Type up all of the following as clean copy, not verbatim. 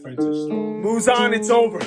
friends are strong. Muzan, it's over.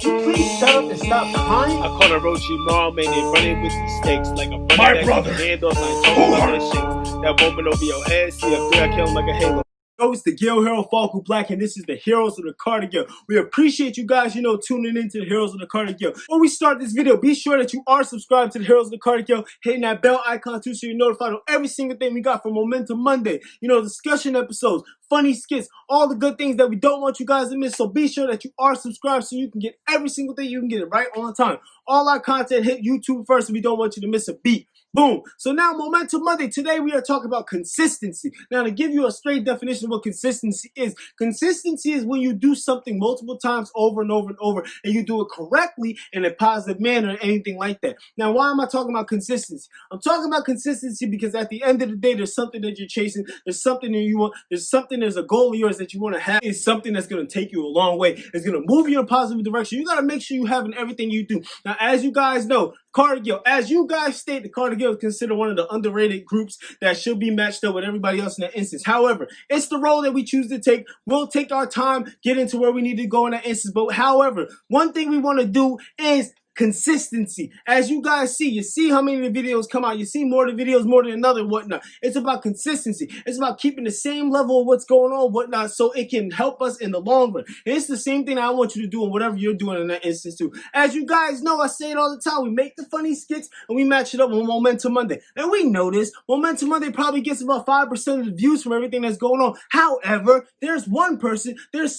Please shut up and stop crying. I call Orochimaru, man, they running with these stakes like a brother My that brother. can handle. I told about that shit. That moment over your head, see if I kill him like a halo. It's the Guild Hero Falco Black, and this is the Heroes of the Carter Guild. We appreciate you guys, tuning into the Heroes of the Carter Guild. Before we start this video, be sure that you are subscribed to the Heroes of the Carter Guild, hitting that bell icon too so you're notified of every single thing we got from Momentum Monday. Discussion episodes, funny skits, all the good things that we don't want you guys to miss. So be sure that you are subscribed so you can get every single thing. You can get it right on time. All our content hit YouTube first, and we don't want you to miss a beat. Boom. So now, Momentum Monday. Today we are talking about consistency. Now, to give you a straight definition of what consistency is when you do something multiple times over and over and over, and you do it correctly in a positive manner or anything like that. Now, why am I talking about consistency? I'm talking about consistency because at the end of the day, there's something that you're chasing. There's something that you want. There's a goal of yours that you want to have. It's something that's going to take you a long way. It's going to move you in a positive direction. You got to make sure you have in everything you do. Now, as you guys know, Carter Guild, as you guys state, the Carter Guild is considered one of the underrated groups that should be matched up with everybody else in that instance. However, it's the role that we choose to take. We'll take our time, get into where we need to go in that instance. But however, one thing we want to do is consistency. As you guys see, you see how many of the videos come out. You see more of the videos, more than another, whatnot. It's about consistency. It's about keeping the same level of what's going on, whatnot, so it can help us in the long run. And it's the same thing I want you to do in whatever you're doing in that instance too. As you guys know, I say it all the time. We make the funny skits and we match it up with Momentum Monday. And we know this. Momentum Monday probably gets about 5% of the views from everything that's going on. However, there's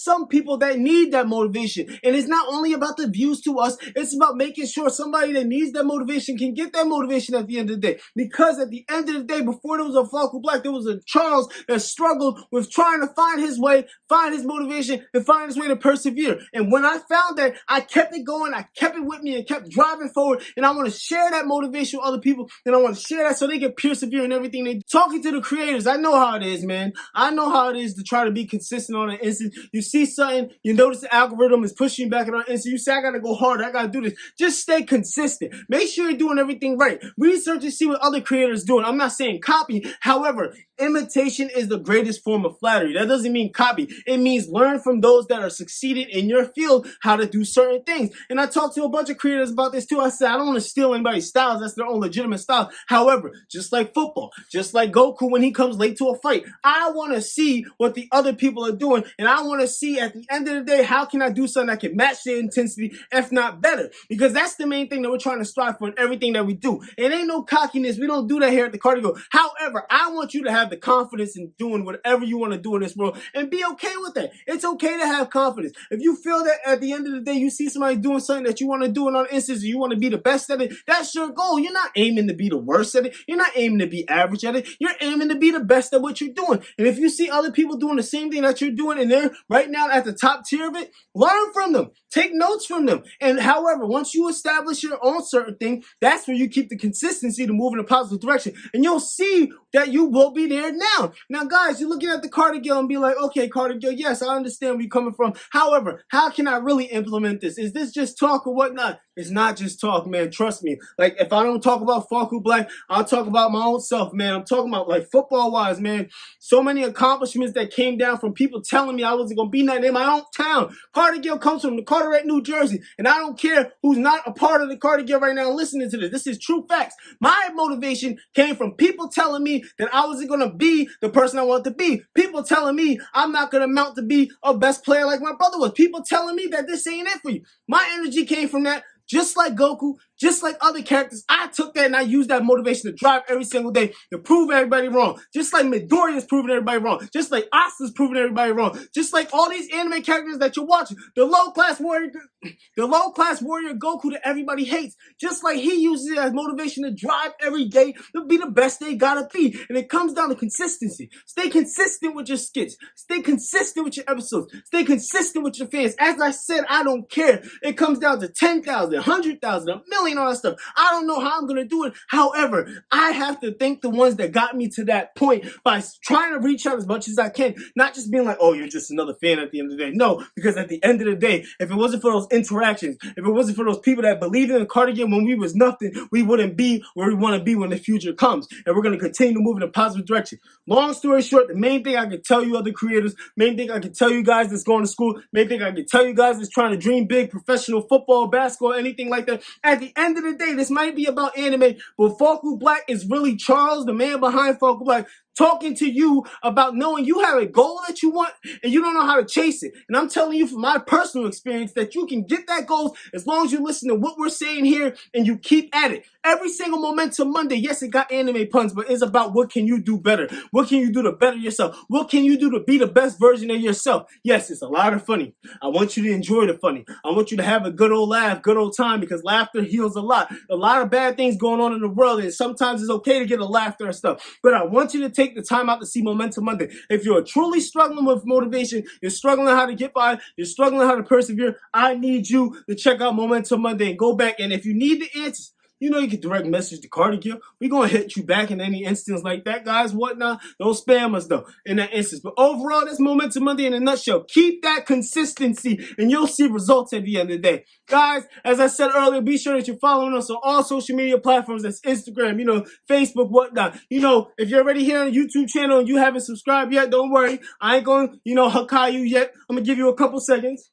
some people that need that motivation. And it's not only about the views to us. It's about making sure somebody that needs that motivation can get that motivation at the end of the day. Because at the end of the day, before there was a Falco Black, there was a Charles that struggled with trying to find his way, find his motivation, and find his way to persevere. And when I found that, I kept it going, I kept it with me, and kept driving forward. And I want to share that motivation with other people, and I want to share that so they can persevere in everything they do. Talking to the creators, I know how it is, man. I know how it is to try to be consistent on an instant. You see something, you notice the algorithm is pushing you back on an instant. You say, I gotta go harder, I gotta do this. Just stay consistent. Make sure you're doing everything right. Research and see what other creators are doing. I'm not saying copy. However, imitation is the greatest form of flattery. That doesn't mean copy. It means learn from those that are succeeding in your field how to do certain things. And I talked to a bunch of creators about this too. I said, I don't want to steal anybody's styles. That's their own legitimate style. However, just like football, just like Goku when he comes late to a fight, I want to see what the other people are doing. And I want to see at the end of the day, how can I do something that can match their intensity, if not better? Because that's the main thing that we're trying to strive for in everything that we do. It ain't no cockiness. We don't do that here at the Carter Guild. However, I want you to have the confidence in doing whatever you want to do in this world and be okay with that. It's okay to have confidence. If you feel that at the end of the day, you see somebody doing something that you want to do in on instance, you want to be the best at it, that's your goal. You're not aiming to be the worst at it. You're not aiming to be average at it. You're aiming to be the best at what you're doing. And if you see other people doing the same thing that you're doing and they're right now at the top tier of it, learn from them. Take notes from them. And however, once you establish your own certain thing, that's where you keep the consistency to move in a positive direction. And you'll see that you will be there now. Now, guys, you're looking at the Carter Guild and be like, okay, Carter Guild, yes, I understand where you're coming from. However, how can I really implement this? Is this just talk or whatnot? It's not just talk, man. Trust me. Like, if I don't talk about Falco Black, I'll talk about my own self, man. I'm talking about, like, football-wise, man. So many accomplishments that came down from people telling me I wasn't going to be nothing in my own town. Carter Guild comes from the Carteret, New Jersey. And I don't care who's not a part of the Carter Guild right now listening to this. This is true facts. My motivation came from people telling me that I wasn't going to be the person I wanted to be. People telling me I'm not going to amount to be a best player like my brother was. People telling me that this ain't it for you. My energy came from that. Just like Goku, just like other characters, I took that and I used that motivation to drive every single day to prove everybody wrong. Just like Midoriya's proving everybody wrong. Just like Asta's proving everybody wrong. Just like all these anime characters that you're watching. The low-class warrior Goku that everybody hates. Just like he uses it as motivation to drive every day to be the best they gotta be. And it comes down to consistency. Stay consistent with your skits. Stay consistent with your episodes. Stay consistent with your fans. As I said, I don't care. It comes down to 10,000, 100,000, $1 million. feeling all that stuff. I don't know how I'm going to do it. However, I have to thank the ones that got me to that point by trying to reach out as much as I can. Not just being like, oh, you're just another fan at the end of the day. No, because at the end of the day, if it wasn't for those interactions, if it wasn't for those people that believed in the cardigan when we was nothing, we wouldn't be where we want to be when the future comes. And we're going to continue to move in a positive direction. Long story short, the main thing I can tell you other creators, main thing I can tell you guys that's going to school, main thing I can tell you guys that's trying to dream big, professional football, basketball, anything like that. At the end of the day, this might be about anime, but Falco Black is really Charles, the man behind Falco Black, talking to you about knowing you have a goal that you want and you don't know how to chase it. And I'm telling you from my personal experience that you can get that goal as long as you listen to what we're saying here and you keep at it. Every single Momentum Monday, yes, it got anime puns, but it's about what can you do better? What can you do to better yourself? What can you do to be the best version of yourself? Yes, it's a lot of funny. I want you to enjoy the funny. I want you to have a good old laugh, good old time, because laughter heals a lot. A lot of bad things going on in the world, and sometimes it's okay to get a laughter and stuff. But I want you to take the time out to see Momentum Monday. If you're truly struggling with motivation, you're struggling how to get by, you're struggling how to persevere, I need you to check out Momentum Monday and go back. And if you need the answers, you know you can direct message to Cardigan. We're going to hit you back in any instance like that, guys. Whatnot. Don't spam us, though, in that instance. But overall, that's Momentum Monday in a nutshell. Keep that consistency, and you'll see results at the end of the day. Guys, as I said earlier, be sure that you're following us on all social media platforms. That's Instagram, Facebook, whatnot. If you're already here on the YouTube channel and you haven't subscribed yet, don't worry. I ain't going to, Hakai you yet. I'm going to give you a couple seconds.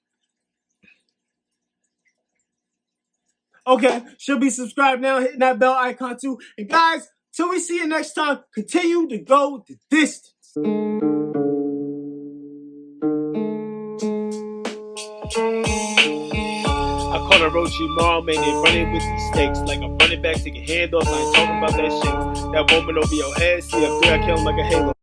Okay, should be subscribed now, hitting that bell icon too. And guys, till we see you next time, continue to go the distance. I caught a Orochimaru, man, they running with these stakes. Like I'm running back, taking handoffs. I ain't talking about that shit. That woman over your head, see, after I kill him like a halo.